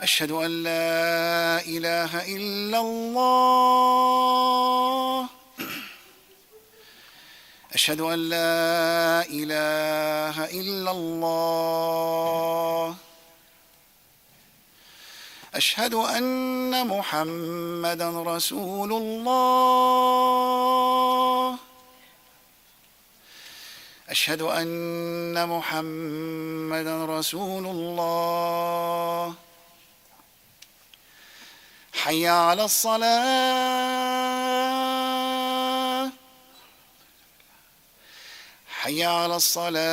أشهد أن لا إله إلا الله. أشهد أن لا إله إلا الله. أشهد أن محمدا رسول الله. أشهد أن محمدا رسول الله. حي على الصلاة. حي على الصلاة.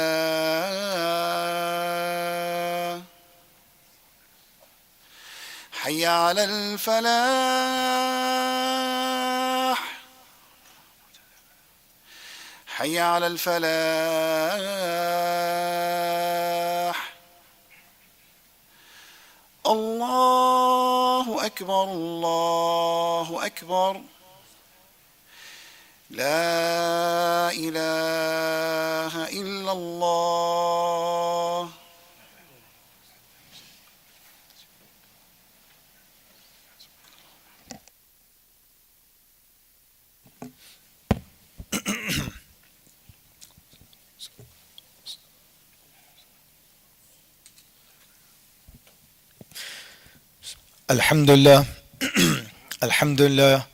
حي على الفلاح. حي على الفلاح. الله أكبر الله أكبر. لا إله إلا الله. الحمد لله الحمد لله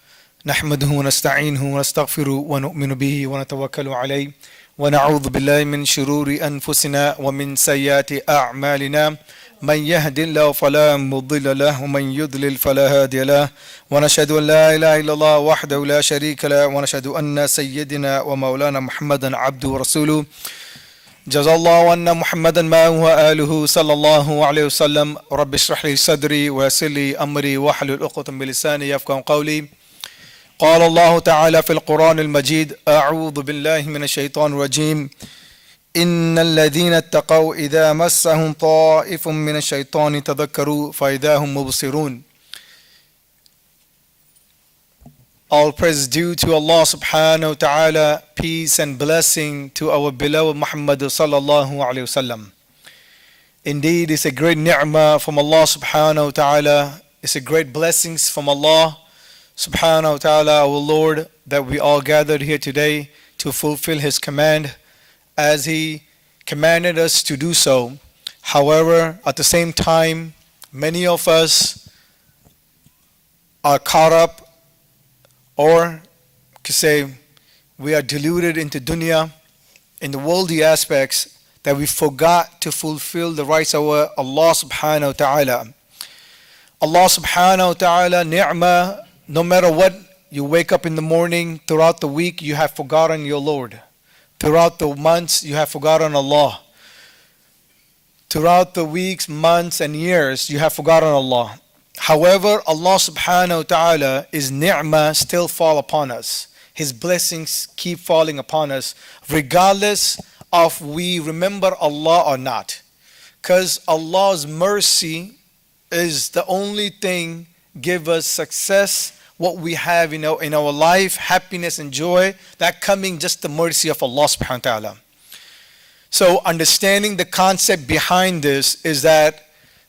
نحمده ونستعينه ونستغفره ونؤمن به ونتوكل عليه ونعوذ بالله من شرور أنفسنا ومن سيئات أعمالنا من يهد الله فلا مضل له ومن يضلل فلا هادي له ونشهد أن لا إله إلا الله وحده لا شريك له ونشهد أن سيدنا ومولانا محمدا عبده ورسوله جزا الله أن محمدا ما هو آله صلى الله عليه وسلم. رب اشرح لي صدري ويسر لي أمري واحلل عقدة من لساني يفقهوا قولي. قال الله تعالى في القرآن المجيد: أعوذ بالله من الشيطان الرجيم. إن الذين اتقوا إذا مسهم طائف من الشيطان تذكروا فإذا هم مبصرون. All praise is due to Allah subhanahu wa ta'ala. Peace and blessing to our beloved Muhammad sallallahu alayhi wa sallam. Indeed, it's a great ni'mah from Allah subhanahu wa ta'ala. It's a great blessings from Allah subhanahu wa ta'ala, our Lord, that we all gathered here today to fulfill His command as He commanded us to do so. However, at the same time, many of us are caught up, or could say we are deluded into dunya, in the worldly aspects, that we forgot to fulfill the rights of Allah subhanahu wa ta'ala. Allah subhanahu wa ta'ala, ni'mah, no matter what, you wake up in the morning, throughout the week you have forgotten your Lord. Throughout the months you have forgotten Allah. Throughout the weeks, months and years you have forgotten Allah. However, Allah subhanahu wa ta'ala, His ni'mah still fall upon us. His blessings keep falling upon us regardless of we remember Allah or not. Because Allah's mercy is the only thing give us success, what we have in our life, happiness and joy, that coming just the mercy of Allah subhanahu wa ta'ala. So understanding the concept behind this is that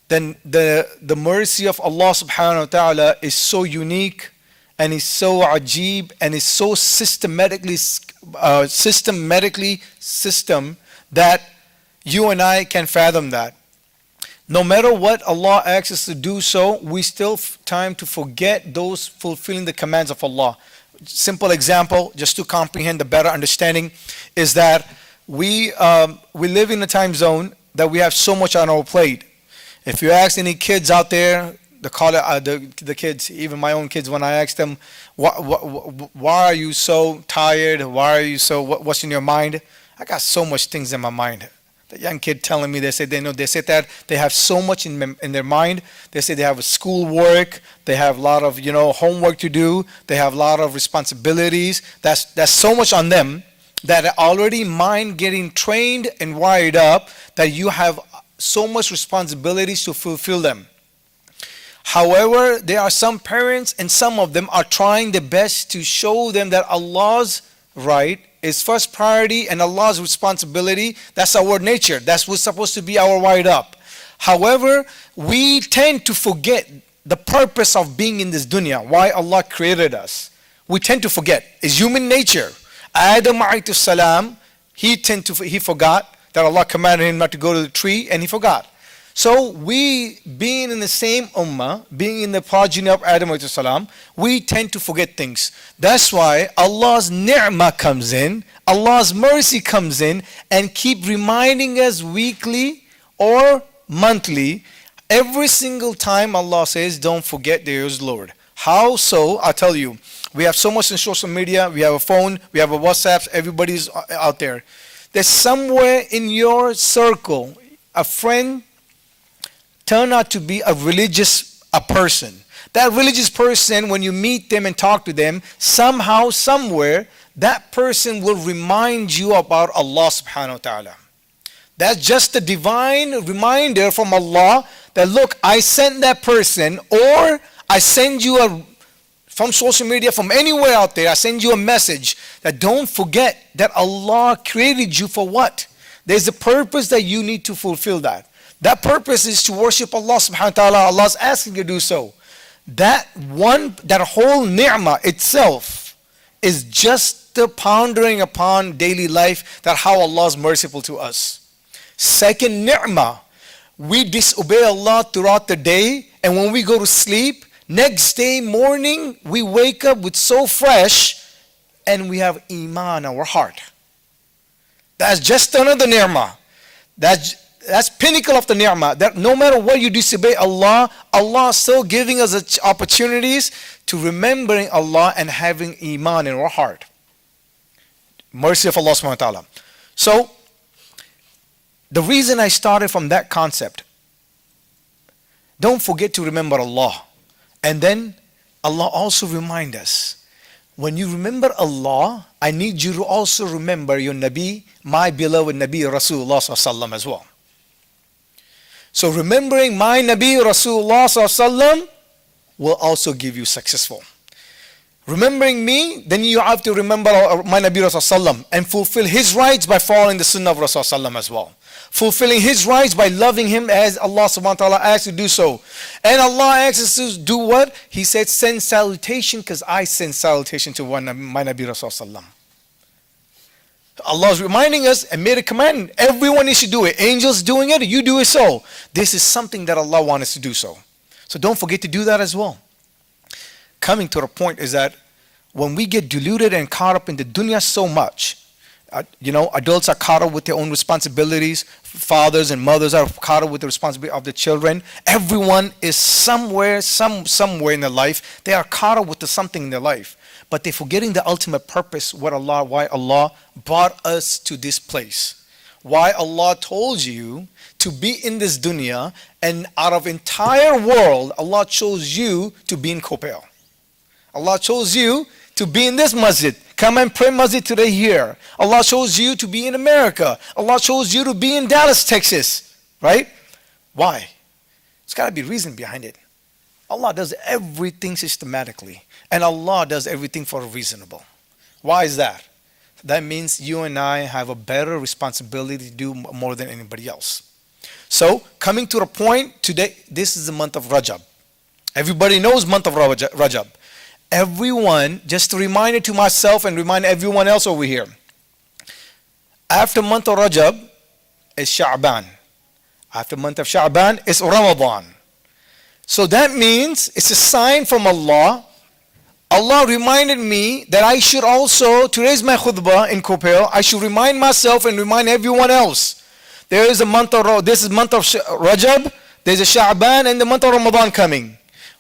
then the mercy of Allah subhanahu wa ta'ala is so unique and is so ajib and is so systematically that you and I can fathom that. No matter what Allah asks us to do so, we still time to forget those fulfilling the commands of Allah. Simple example, just to comprehend the better understanding, is that we live in a time zone that we have so much on our plate. If you ask any kids out there, the kids, even my own kids, when I ask them, why are you so tired? Why are you so, what's in your mind? I got so much things in my mind. The young kid telling me, they said that they have so much in their mind. They say they have school work, they have a lot of homework to do, they have a lot of responsibilities. That's so much on them that already mind getting trained and wired up that you have so much responsibilities to fulfill them. However, there are some parents and some of them are trying their best to show them that Allah's right is first priority and Allah's responsibility, that's our nature. That's what's supposed to be our wired up. However, we tend to forget the purpose of being in this dunya, why Allah created us. We tend to forget. It's human nature. Adam alayhi salam, he forgot that Allah commanded him not to go to the tree, and he forgot. So we, being in the same ummah, being in the progeny of Adam alayhi salam, we tend to forget things. That's why Allah's ni'mah comes in, Allah's mercy comes in, and keep reminding us weekly or monthly. Every single time Allah says, don't forget there is Lord. How so? I'll tell you. We have so much in social media. We have a phone. We have a WhatsApp. Everybody's out there. There's somewhere in your circle, a friend turned out to be a religious person. That religious person, when you meet them and talk to them, somehow, somewhere, that person will remind you about Allah subhanahu wa ta'ala. That's just a divine reminder from Allah that, look, I sent that person, or I send you from social media, from anywhere out there, I send you a message that don't forget that Allah created you for what? There's a purpose that you need to fulfill that. That purpose is to worship Allah subhanahu wa ta'ala. Allah's asking you to do so. That whole ni'mah itself is just the pondering upon daily life that how Allah is merciful to us. Second ni'mah, we disobey Allah throughout the day, and when we go to sleep, next day morning, we wake up with so fresh, and we have iman in our heart. That's just another ni'mah. That's pinnacle of the ni'mah. That no matter what you disobey Allah, Allah is still giving us opportunities to remembering Allah and having iman in our heart. Mercy of Allah subhanahu wa ta'ala. So, the reason I started from that concept, don't forget to remember Allah. And then Allah also remind us, when you remember Allah, I need you to also remember your Nabi, my beloved Nabi Rasulullah sallallahu as well. So remembering my Nabi Rasulullah sallallahu will also give you successful. Remembering me, then you have to remember my Nabi Rasulullah and fulfill his rights by following the sunnah of Rasulullah as well. Fulfilling his rights by loving him as Allah subhanahu wa ta'ala asks you to do so. And Allah asks us to do what? He said, send salutation, because I send salutation to my Nabi Rasulullah. Allah is reminding us and made a command. Everyone needs to do it. Angels doing it, you do it so. This is something that Allah wants us to do so. So don't forget to do that as well. Coming to the point is that when we get deluded and caught up in the dunya so much, adults are caught up with their own responsibilities. Fathers and mothers are caught up with the responsibility of the children. Everyone is somewhere in their life. They are caught up with something in their life. But they're forgetting the ultimate purpose, why Allah brought us to this place. Why Allah told you to be in this dunya, and out of entire world, Allah chose you to be in Coppell. Allah chose you to be in this masjid. Come and pray masjid today here. Allah chose you to be in America. Allah chose you to be in Dallas, Texas. Right? Why? There's got to be a reason behind it. Allah does everything systematically. And Allah does everything for a reasonable. Why is that? That means you and I have a better responsibility to do more than anybody else. So, coming to the point, today, this is the month of Rajab. Everybody knows month of Rajab. Everyone, just to remind it to myself and remind everyone else over here. After month of Rajab is Sha'ban. After month of Sha'ban is Ramadan. So that means it's a sign from Allah. Allah reminded me that I should also, to raise my khutbah in Coppell, I should remind myself and remind everyone else. There is a month of, this is month of Rajab, there's a Sha'ban and the month of Ramadan coming.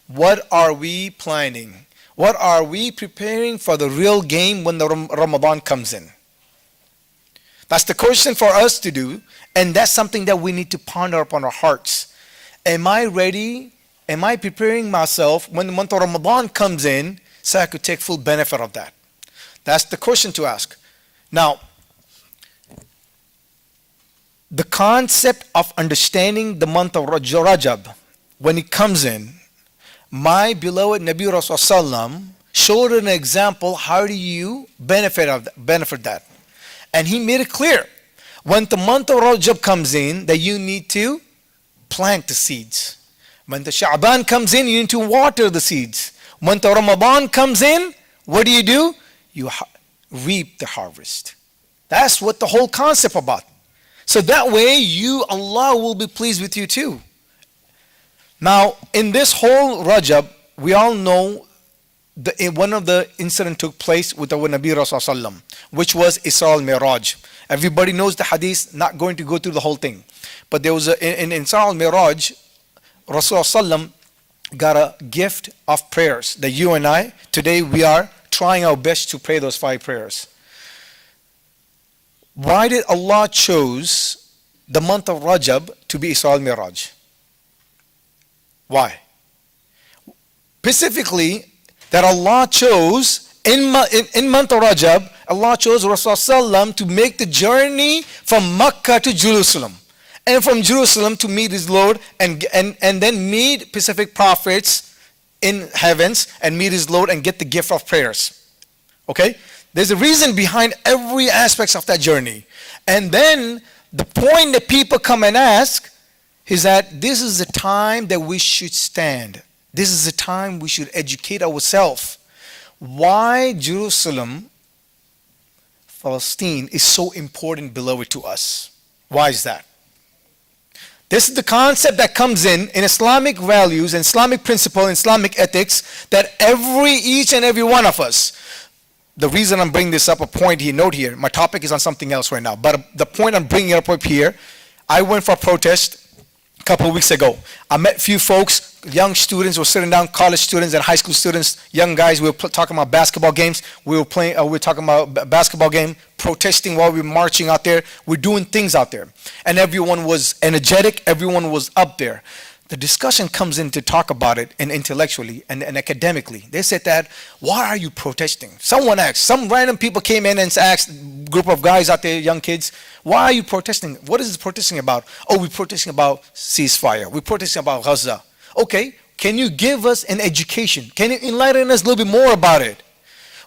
What are we planning? What are we preparing for the real game when the Ramadan comes in? That's the question for us to do, and that's something that we need to ponder upon our hearts. Am I ready? Am I preparing myself when the month of Ramadan comes in so I could take full benefit of that? That's the question to ask. Now, the concept of understanding the month of Rajab, when it comes in, my beloved Nabi Rasulullah showed an example, how do you benefit that? And he made it clear. When the month of Rajab comes in, that you need to plant the seeds. When the Sha'ban comes in, you need to water the seeds. When the Ramadan comes in, what do? You reap the harvest. That's what the whole concept about. So that way, Allah will be pleased with you too. Now, in this whole Rajab, we all know one of the incident took place with our Nabi Rasulullah, which was Isra al-Miraj. Everybody knows the hadith, not going to go through the whole thing. But there was in Isra al-Miraj, Rasulullah got a gift of prayers that you and I, today we are trying our best to pray those 5 prayers. Why did Allah choose the month of Rajab to be Isra al-Miraj? Why? Specifically, that Allah chose in month of Rajab, Allah chose Rasulullah to make the journey from Mecca to Jerusalem, and from Jerusalem to meet his Lord, and then meet specific prophets in heavens and meet his Lord and get the gift of prayers. Okay? There's a reason behind every aspect of that journey. And then the point that people come and ask is that this is the time that we should stand. This is the time we should educate ourselves. Why Jerusalem, Palestine, is so important, beloved, to us. Why is that? This is the concept that comes in Islamic values, and Islamic principle, and Islamic ethics, that each and every one of us. The reason I'm bringing this up, a point here, note here, my topic is on something else right now, but the point I'm bringing up here, I went for a protest a couple of weeks ago. I met a few folks, young students were sitting down, college students and high school students, young guys. We were talking about basketball games. We were talking about basketball game, protesting while we were marching out there. We're doing things out there. And everyone was energetic. Everyone was up there. The discussion comes in to talk about it, and intellectually and academically. They said that, why are you protesting? Someone asked, some random people came in and asked, group of guys out there, young kids, why are you protesting? What is this protesting about? Oh, we're protesting about ceasefire. We're protesting about Gaza. Okay, can you give us an education? Can you enlighten us a little bit more about it?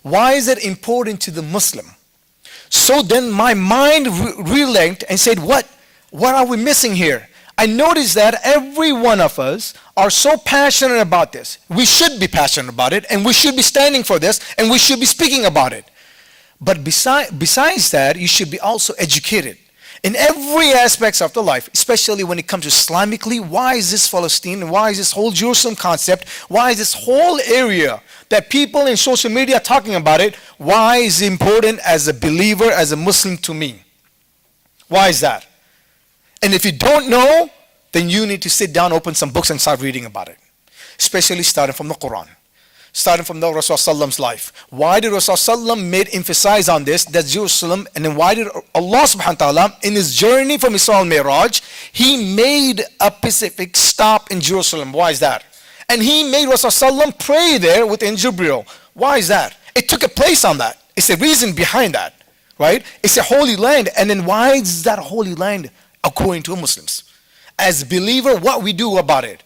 Why is it important to the Muslim? So then my mind relented and said, what are we missing here? I noticed that every one of us are so passionate about this. We should be passionate about it, and we should be standing for this, and we should be speaking about it. But besides that, you should be also educated in every aspect of the life, especially when it comes to Islamically. Why is this Palestine? Why is this whole Jerusalem concept? Why is this whole area that people in social media are talking about it? Why is it important as a believer, as a Muslim to me? Why is that? And if you don't know, then you need to sit down, open some books, and start reading about it. Especially starting from the Quran. Starting from the Rasulullah's life. Why did Rasulullah emphasize on this, that Jerusalem, and then why did Allah subhanahu wa ta'ala, in his journey from Isra al-Miraj, he made a specific stop in Jerusalem? Why is that? And he made Rasulullah pray there within Jibril. Why is that? It took a place on that. It's a reason behind that. Right? It's a holy land. And then why is that a holy land? According to Muslims, as a believer, what we do about it.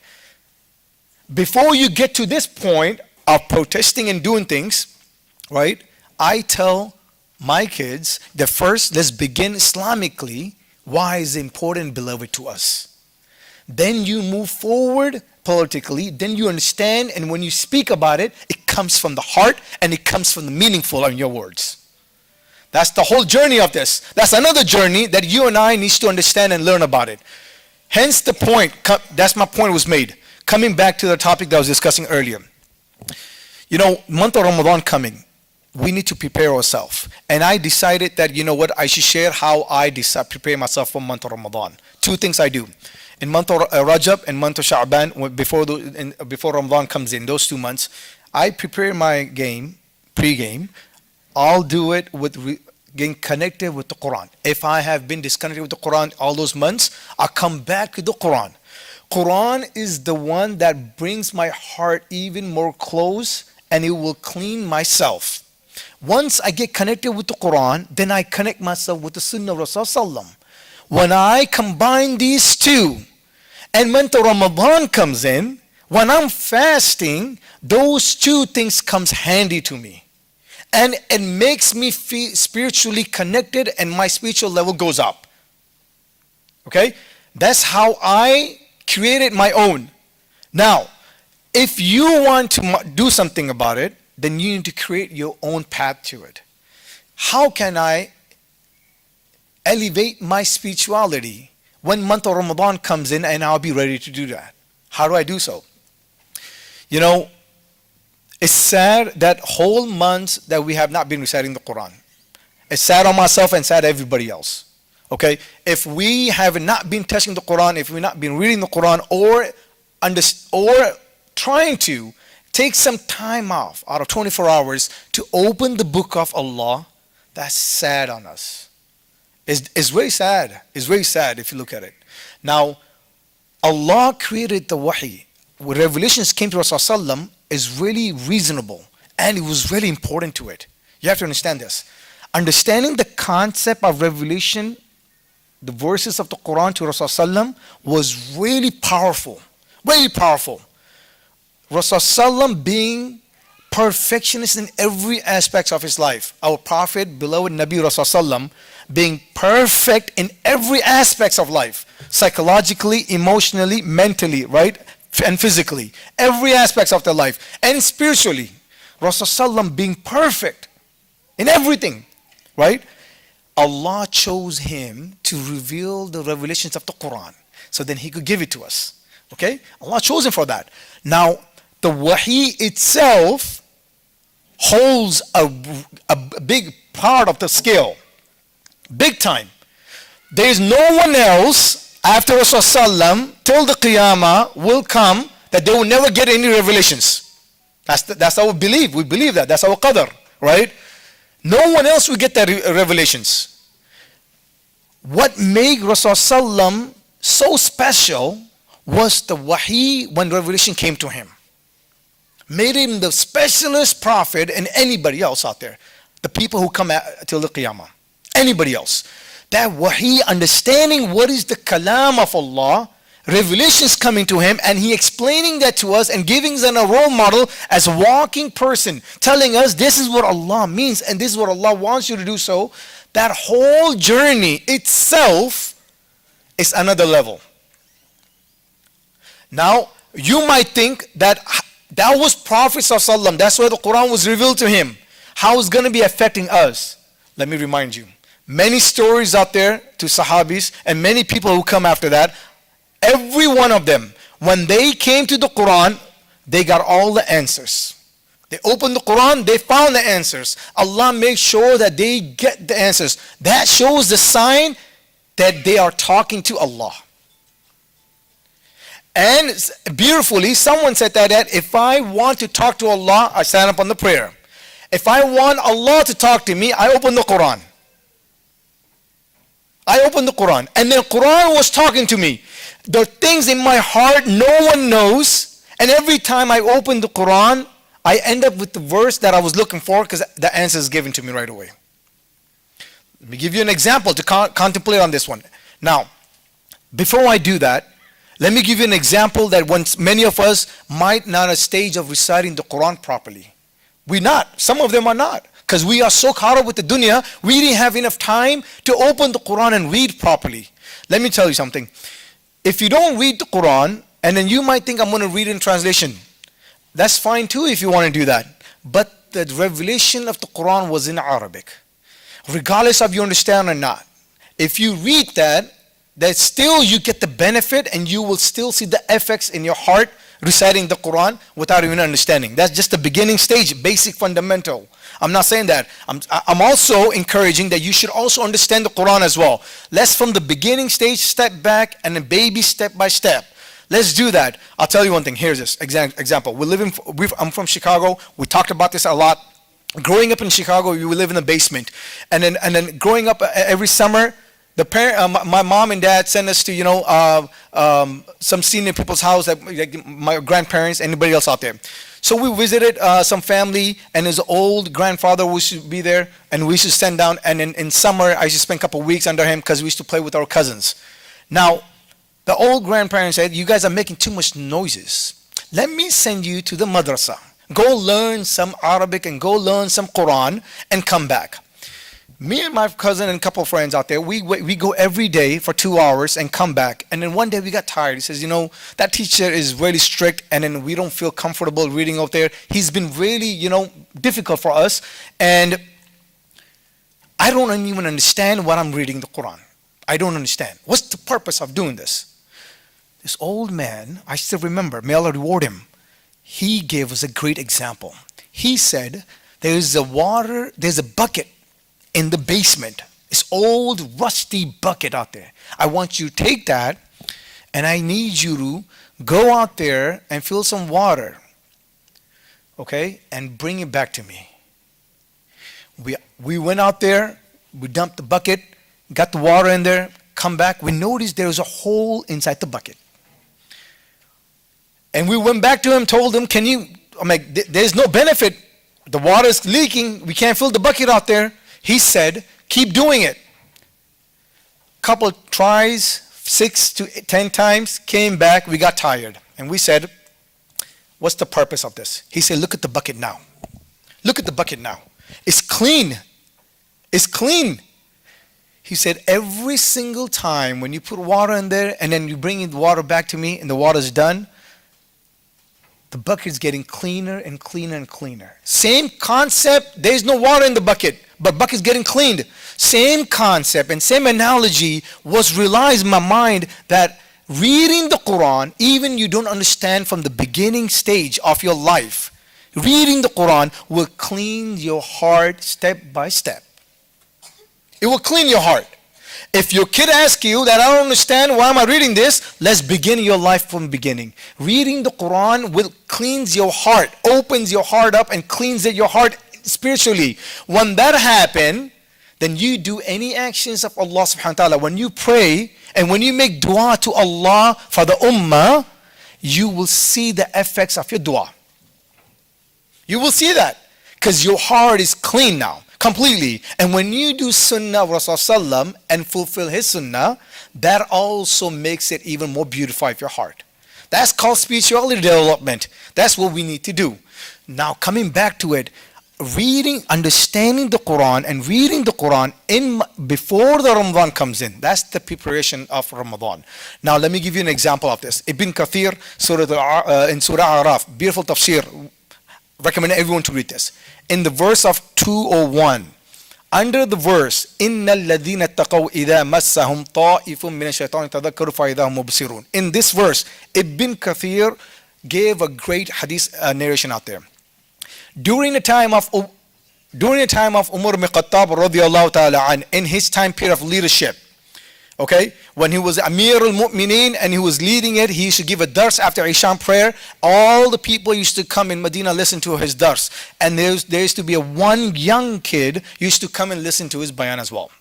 Before you get to this point of protesting and doing things, right? I tell my kids that first, let's begin Islamically. Why is it important, beloved, to us? Then you move forward politically. Then you understand, and when you speak about it, it comes from the heart and it comes from the meaningful in your words. That's the whole journey of this. That's another journey that you and I need to understand and learn about it. Hence the point, that's my point was made. Coming back to the topic that I was discussing earlier. You know, month of Ramadan coming, we need to prepare ourselves. And I decided that, you know what, I should share how I prepare myself for month of Ramadan. 2 things I do. In month of Rajab and month of Sha'ban, before Ramadan comes in, those 2 months, I prepare my game, pre-game. I'll do it with getting connected with the Quran. If I have been disconnected with the Quran all those months, I'll come back to the Quran. Quran is the one that brings my heart even more close, and it will clean myself. Once I get connected with the Quran, then I connect myself with the Sunnah of Rasulullah. When I combine these two, and when the Ramadan comes in, when I'm fasting, those 2 things comes handy to me. And it makes me feel spiritually connected, and my spiritual level goes up. Okay? That's how I created my own. Now, if you want to do something about it, then you need to create your own path to it. How can I elevate my spirituality when month of Ramadan comes in and I'll be ready to do that? How do I do so? You know, it's sad that whole months that we have not been reciting the Quran. It's sad on myself and sad everybody else. Okay? If we have not been touching the Quran, if we've not been reading the Quran or trying to take some time off out of 24 hours to open the book of Allah, that's sad on us. It's very sad. It's very sad if you look at it. Now, Allah created the wahi. When revelations came to Rasulullah is really reasonable and it was really important to it. You have to understand this. Understanding the concept of revelation, the verses of the Quran to Rasulullah was really powerful. Very powerful. Rasulullah being perfectionist in every aspect of his life. Our Prophet, beloved Nabi Rasulullah, being perfect in every aspect of life. Psychologically, emotionally, mentally, right? And physically. Every aspect of their life. And spiritually. Rasulullah being perfect in everything. Right? Allah chose him to reveal the revelations of the Quran. So then he could give it to us. Okay? Allah chose him for that. Now, the wahi itself holds a big part of the scale. Big time. There is no one else after Rasulullah till the Qiyamah will come that they will never get any revelations. That's our belief. We believe that. That's our qadr. Right? No one else will get that revelations. What made Rasulullah so special was the wahi when revelation came to him. Made him the specialist prophet and anybody else out there. The people who come till the Qiyamah. Anybody else. That wahi, understanding what is the kalam of Allah, revelations coming to him, and he explaining that to us and giving us a role model as a walking person, telling us this is what Allah means and this is what Allah wants you to do. So that whole journey itself is another level. Now, you might think that was Prophet ﷺ, that's why the Quran was revealed to him. How is going to be affecting us? Let me remind you. Many stories out there to Sahabis and many people who come after that, every one of them, when they came to the Quran, they got all the answers. They opened the Quran, they found the answers. Allah made sure that they get the answers. That shows the sign that they are talking to Allah. And beautifully, someone said that if I want to talk to Allah, I stand up on the prayer. If I want Allah to talk to me, I open the Quran. I opened the Quran. And the Quran was talking to me. The things in my heart no one knows. And every time I open the Quran, I end up with the verse that I was looking for because the answer is given to me right away. Let me give you an example to contemplate on this one. Now, before I do that, let me give you an example that once many of us might not at a stage of reciting the Quran properly. We're not. Some of them are not. Because we are so caught up with the dunya, we didn't have enough time to open the Quran and read properly. Let me tell you something. If you don't read the Quran, and then you might think I'm going to read in translation. That's fine too if you want to do that. But the revelation of the Quran was in Arabic. Regardless of you understand or not. If you read that still you get the benefit and you will still see the effects in your heart reciting the Quran without even understanding. That's just the beginning stage, basic, fundamental. I'm not saying that. I'm also encouraging that you should also understand the Quran as well. Let's from the beginning stage step back and then baby step by step. Let's do that. I'll tell you one thing. Here's this example. I'm from Chicago. We talked about this a lot. Growing up in Chicago, we live in the basement. And then growing up every summer, my mom and dad sent us to some senior people's house, like my grandparents, anybody else out there. So we visited some family, and his old grandfather used to be there, and we used to stand down. And in summer, I used to spend a couple of weeks under him because we used to play with our cousins. Now, the old grandparents said, "You guys are making too much noises. Let me send you to the madrasa. Go learn some Arabic and go learn some Quran and come back." Me and my cousin and a couple of friends out there, we go every day for 2 hours and come back. And then one day we got tired. He says, that teacher is really strict, and then we don't feel comfortable reading out there. He's been really, difficult for us. And I don't even understand what I'm reading the Quran. I don't understand. What's the purpose of doing this? This old man, I still remember, may Allah reward him. He gave us a great example. He said, there's a bucket in the basement. This old rusty bucket out there. I want you to take that, and I need you to go out there and fill some water. Okay? And bring it back to me. We went out there, we dumped the bucket, got the water in there, come back. We noticed there was a hole inside the bucket. And we went back to him, told him, there's no benefit. The water is leaking. We can't fill the bucket out there. He said, keep doing it. Couple tries, 6 to 10 times, came back. We got tired. And we said, what's the purpose of this? He said, look at the bucket now. Look at the bucket now. It's clean. It's clean. He said, every single time when you put water in there and then you bring the water back to me and the water's done, the bucket's getting cleaner and cleaner and cleaner. Same concept. There's no water in the bucket, but bucket's getting cleaned. Same concept and same analogy was realized in my mind that reading the Quran, even you don't understand from the beginning stage of your life, reading the Quran will clean your heart step by step. It will clean your heart. If your kid asks you that I don't understand, why am I reading this? Let's begin your life from the beginning. Reading the Quran will cleanse your heart, opens your heart up and cleans your heart spiritually. When that happens, then you do any actions of Allah subhanahu wa ta'ala. When you pray and when you make dua to Allah for the ummah, you will see the effects of your dua. You will see that because your heart is clean now. Completely. And when you do sunnah of Rasulullah and fulfill his sunnah, that also makes it even more beautiful of your heart. That's called spirituality development. That's what we need to do. Now coming back to it, understanding the Quran and reading the Quran before the Ramadan comes in. That's the preparation of Ramadan. Now let me give you an example of this. Ibn Kathir, in Surah Araf, beautiful tafsir. Recommend everyone to read this. In the verse of 201, under the verse, إِنَّ الَّذِينَ اتَّقَوْا إِذَا مَسَّهُمْ طَائِفٌ مِّنَ الشَّيْطَانِ تَذَكَّرُوا فَإِذَا هُمْ مُبْصِرُونَ. In this verse, Ibn Kathir gave a great hadith narration out there. During the time of Umar ibn Khattab radiyallahu ta'ala an, in his time period of leadership, okay, when he was Amir al-Mu'mineen and he was leading it, he used to give a dars after Isha prayer. All the people used to come in Medina listen to his dars. And there used to be one young kid used to come and listen to his bayan as well.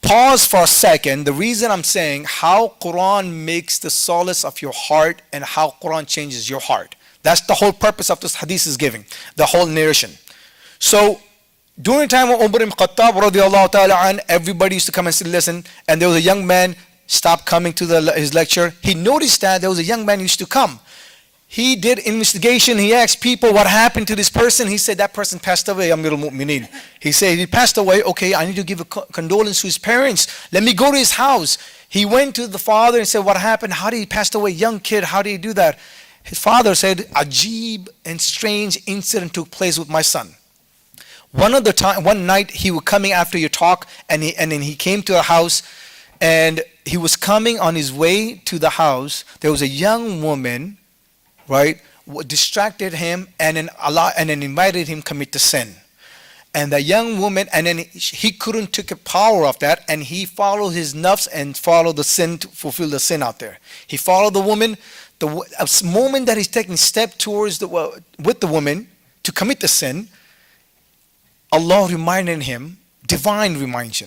Pause for a second. The reason I'm saying how Quran makes the solace of your heart and how Quran changes your heart. That's the whole purpose of this hadith is giving, the whole narration. So, during the time of Umar ibn Khattab radiallahu ta'ala an, everybody used to come and listen, and there was a young man stopped coming to his lecture. He noticed that there was a young man who used to come. He did investigation. He asked people what happened to this person. He said that person passed away, Amir al-Mu'mineen. He said he passed away. Okay, I need to give a condolence to his parents. Let me go to his house. He went to the father and said, what happened? How did he pass away? Young kid, how did he do that? His father said, Ajib and strange incident took place with my son. One night he was coming after your talk, and then he came to the house, and he was coming on his way to the house. There was a young woman, right, distracted him, and then invited him to commit the sin. And the young woman, and then he couldn't take the power of that, and he followed his nafs and followed the sin to fulfill the sin out there. He followed the woman. The moment that he's taking step towards with the woman to commit the sin, Allah reminded him, divine reminder,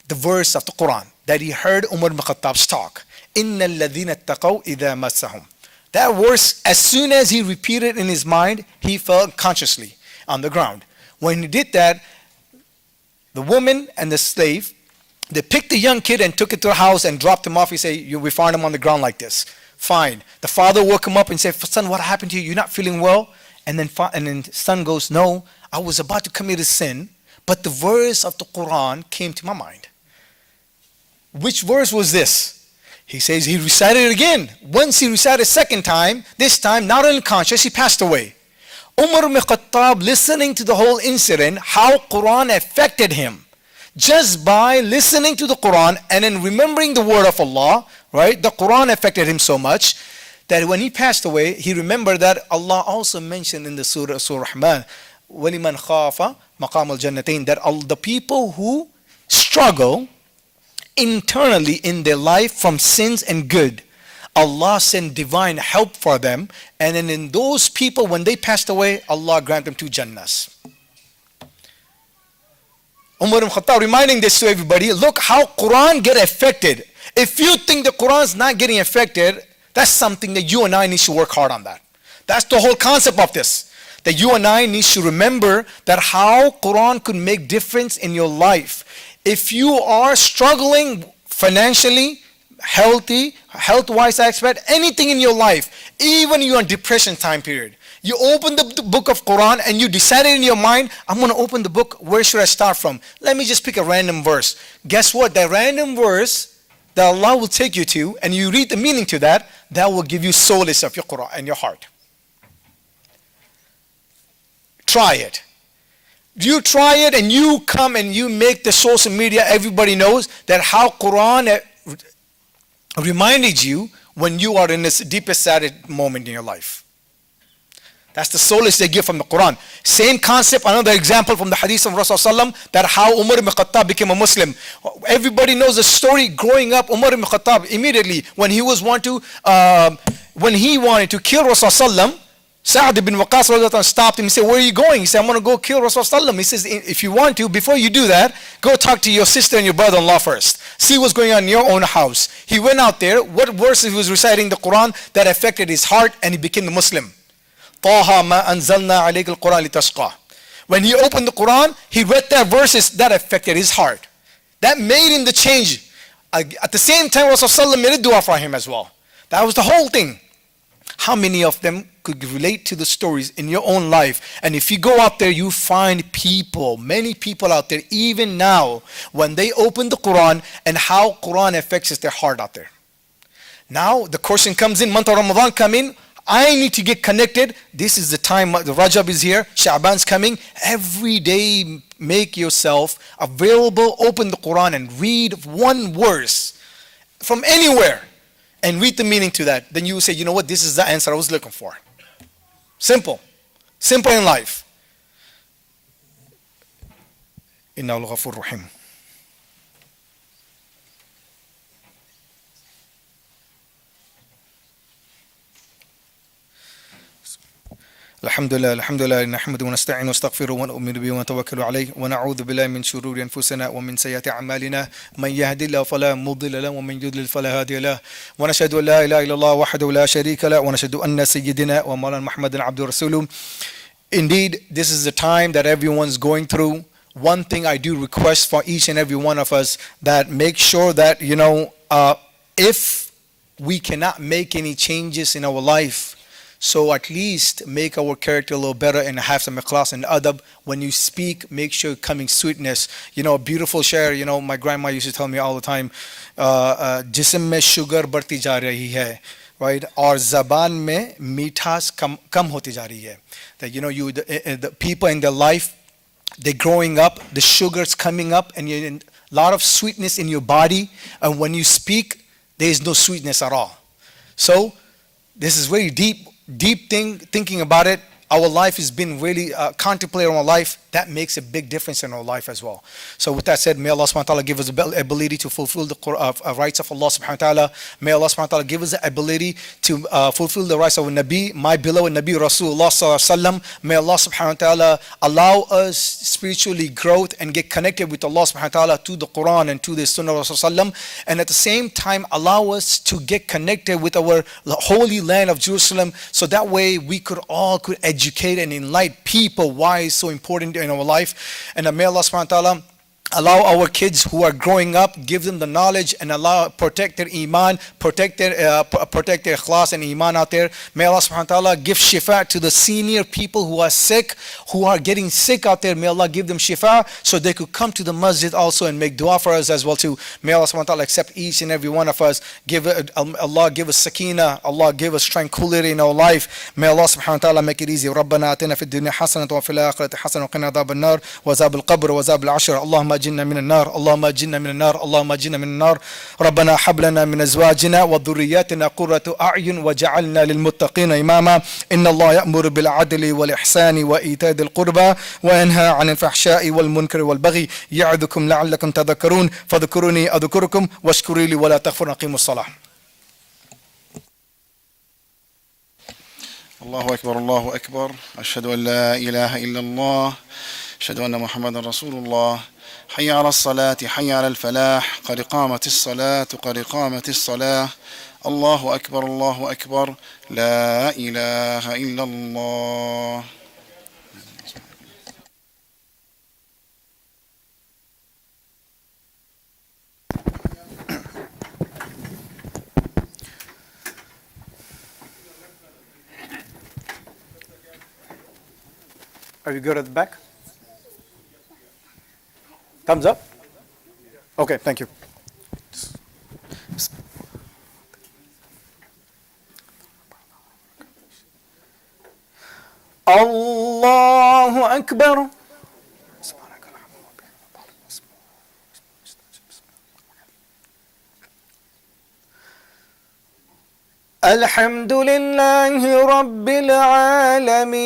the verse of the Quran that he heard Umar ibn Khattab's talk. إِنَّ الَّذِينَ اتَّقَوْا إِذَا مَسَّهُمْ. That verse, as soon as he repeated in his mind, he fell consciously on the ground. When he did that, the woman and the slave, they picked the young kid and took it to the house and dropped him off. He said, we found him on the ground like this. Fine. The father woke him up and said, son, what happened to you? You're not feeling well? And then son goes, no, I was about to commit a sin, But the verse of the Quran came to my mind. Which verse was this? He says he recited it again. Once he recited a second time, this time not unconscious, he passed away. Umar ibn Khattab, listening to the whole incident, how Quran affected him. Just by listening to the Quran and then remembering the word of Allah, right? The Quran affected him so much that when he passed away, he remembered that Allah also mentioned in the Surah Rahman, وَلِمَنْ خَافَ مَقَامَ الْجَنَّتَيْنِ, that the people who struggle internally in their life from sins and good, Allah sent divine help for them, and then in those people, when they passed away, Allah granted them 2 Jannahs. Umar ibn Khattab reminding this to everybody, look how Quran get affected. If you think the Quran is not getting affected, that's something that you and I need to work hard on that. That's the whole concept of this. That you and I need to remember that how Quran could make difference in your life. If you are struggling financially, health-wise aspect, anything in your life, even you're in depression time period, you open the book of Quran and you decided in your mind, I'm going to open the book, where should I start from? Let me just pick a random verse. Guess what? That random verse that Allah will take you to, and you read the meaning to that, that will give you solace of your Quran and your heart. Try it. You try it and you come and you make the social media, everybody knows that how Quran reminded you when you are in this deepest sad moment in your life. That's the solace they give from the Quran. Same concept, another example from the hadith of Rasulullah, that how Umar ibn Khattab became a Muslim. Everybody knows the story. Growing up, Umar ibn Khattab, immediately when he wanted to kill Rasulullah, Sa'd ibn Waqqas stopped him. He said, where are you going? He said, I'm going to go kill Rasulullah. He says, if you want to, before you do that, go talk to your sister and your brother-in-law first. See what's going on in your own house. He went out there. What verse he was reciting the Quran that affected his heart, and he became a Muslim. طَاهَ مَا أَنزَلْنَا عَلَيْكَ الْقُرْآنَ لِتَشْقَى. When he opened the Quran, he read that verses that affected his heart. That made him the change. At the same time, Rasulullah made a dua for him as well. That was the whole thing. How many of them could relate to the stories in your own life? And if you go out there, you find people, many people out there, even now, when they open the Quran and how Quran affects their heart out there. Now, the question comes in, month of Ramadan come in, I need to get connected. This is the time, the Rajab is here, Sha'ban's coming. Every day, make yourself available, open the Quran and read one verse from anywhere. And read the meaning to that. Then you will say, you know what, this is the answer I was looking for. Simple. Simple in life. Inna al-Ghafur Rahim. الحمد لله نحمده ونستعينه ونستغفره ونؤمن به ونتوكل عليه ونعوذ بالله من شرور أنفسنا ومن سيئات أعمالنا من يهد الله فلا مضل له ومن يضلل فلا هادي له ونشهد أن لا إله إلا الله وحده لا شريك له ونشهد أن سيدنا ومولانا محمدا عبده ورسوله. Indeed, this is the time that everyone's going through. One thing I do request for each and every one of us, that make sure that, if we cannot make any changes in our life, so at least make our character a little better and have some ikhlas and adab. When you speak, make sure coming sweetness. A beautiful share, my grandma used to tell me all the time, jism mein sugar बढ़ती जा रही है, right? और ज़बान में मीठास कम होती जा रही है. That the people in their life, they're growing up, the sugar's coming up, and you're in a lot of sweetness in your body, and when you speak, there is no sweetness at all. So this is very deep thinking about it. Our life has been really contemplating on our life. That makes a big difference in our life as well. So with that said, may Allah subhanahu wa ta'ala give us the ability to fulfill the rights of Allah subhanahu wa ta'ala. May Allah subhanahu wa ta'ala give us the ability to fulfill the rights of Nabi, my beloved Nabi Rasulullah sallallahu alaihi wasallam. May Allah subhanahu wa ta'ala allow us spiritually growth and get connected with Allah subhanahu wa ta'ala to the Quran and to the Sunnah of Rasulullah. And at the same time, allow us to get connected with our holy land of Jerusalem, so that way we could educate and enlighten people why it's so important in our life. And may Allah subhanahu wa ta'ala Allow our kids who are growing up, give them the knowledge and allow protect their iman, protect their ikhlas and iman out there. May Allah subhanahu wa ta'ala give shifa to the senior people who are sick, who are getting sick out there. May Allah give them shifa so they could come to the masjid also and make dua for us as well too. May Allah subhanahu wa ta'ala accept each and every one of us. Allah give us sakina, Allah give us tranquility in our life. May Allah subhanahu wa ta'ala make it easy. ربنا آتنا في الدنيا حسنة وفي الآخرة حسنة وقنا عذاب النار وعذاب القبر وعذاب العشر. اللهم اجنا من النار، اللهم اجنا من النار، اللهم اجنا من النار. ربنا هب لنا من ازواجنا وذرياتنا قرة اعين وجعلنا للمتقين اماما. ان الله يأمر بالعدل والاحسان وايتاء ذي القربى وينهى عن الفحشاء والمنكر والبغي يعظكم لعلكم تذكرون. فاذكروني اذكركم واشكروا لي ولا تكفرون. اقيموا الصلاة. الله أكبر الله أكبر. أشهد أن لا إله إلا الله، أشهد أن محمدا رسول الله. حي على الصلاة، حي على الفلاح، قد قامت الصلاة، قد قامت الصلاة. الله أكبر الله أكبر. لا إله إلا الله. Are you good at the back? Thumbs up? Okay, thank you. Allahu Akbar. الحمد لله رب العالمين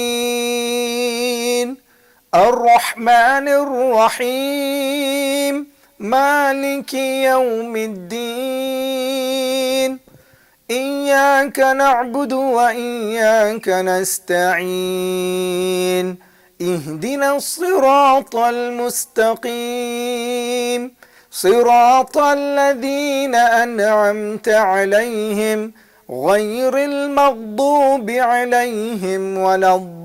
الرحمن الرحيم مالك يوم الدين إياك نعبد وإياك نستعين اهدنا الصراط المستقيم صراط الذين أنعمت عليهم غير المغضوب عليهم ولا الضالين.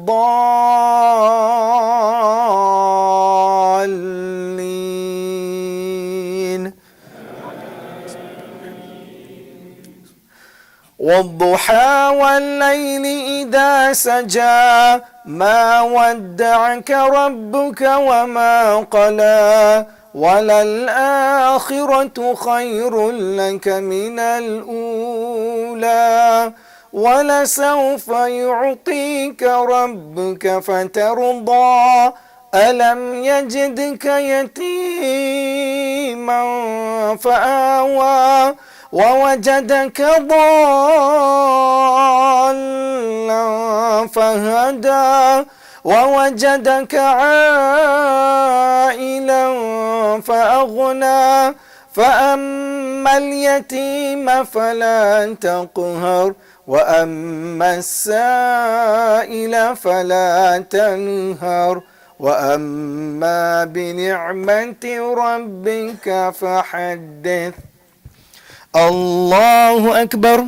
والضحى والليل إذا سجى ما ودعك ربك وما قلى وللآخرة خير لك من الأولى ولسوف يعطيك ربك فترضى ألم يجدك يتيما فآوى ووجدك ضالا فهدى ووجدك عائلا فأغنى فأما اليتيم فلا تقهر وأما السائل فلا تنهر وأما بنعمة ربك فحدث. الله أكبر.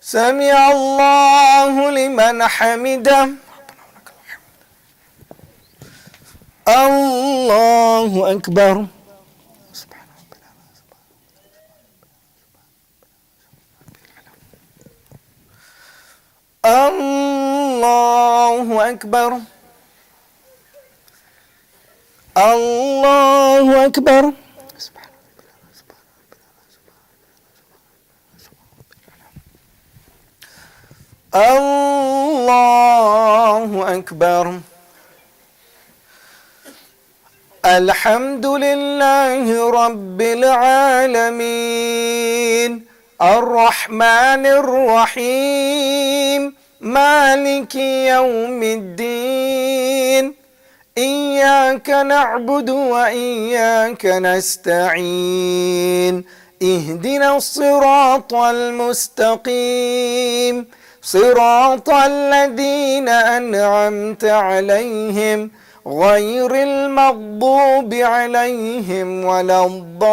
سمع الله لمن حمده. الله أكبر. الله أكبر. الله أكبر. الله أكبر. الحمد لله رب العالمين الرحمن الرحيم مالك يوم الدين إياك نعبد وإياك نستعين اهدنا الصراط المستقيم صراط الذين أنعمت عليهم غير المغضوب عليهم ولا الضالين.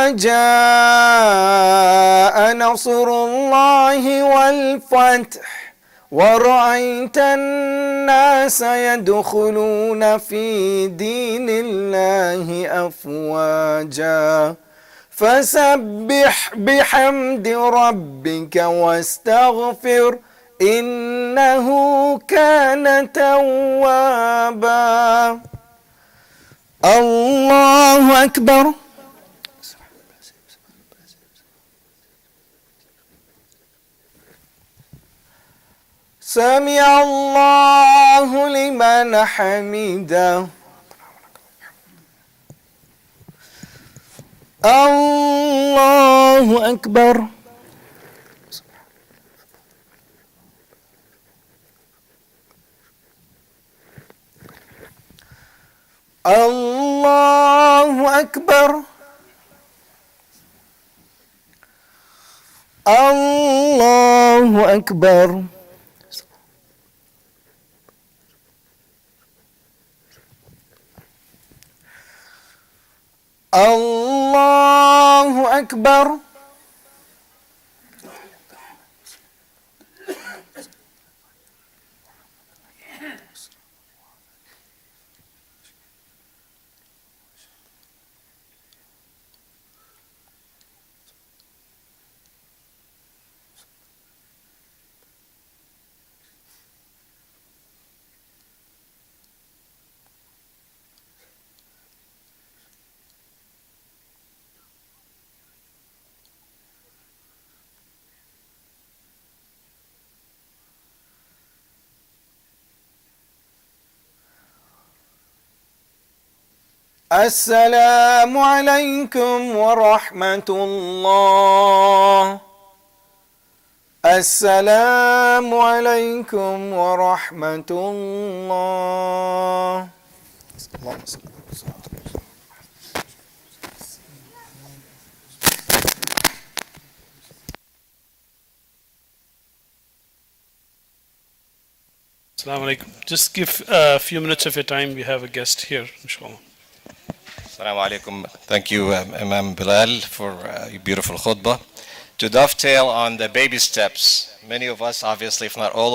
جاء نصر الله والفتح ورأيت الناس يدخلون في دين الله أفواجا فسبح بحمد ربك واستغفر إنه كان توابا. الله أكبر. سمع الله لمن حمده. الله أكبر. الله أكبر. الله أكبر. الله أكبر. السلام عليكم ورحمة الله. السلام عليكم ورحمة الله. Assalamu alaikum. Just give a few minutes of your time. We have a guest here, inshallah. Assalamu alaikum. Thank you, Imam Bilal, for your beautiful khutbah. To dovetail on the baby steps, many of us, obviously, if not all of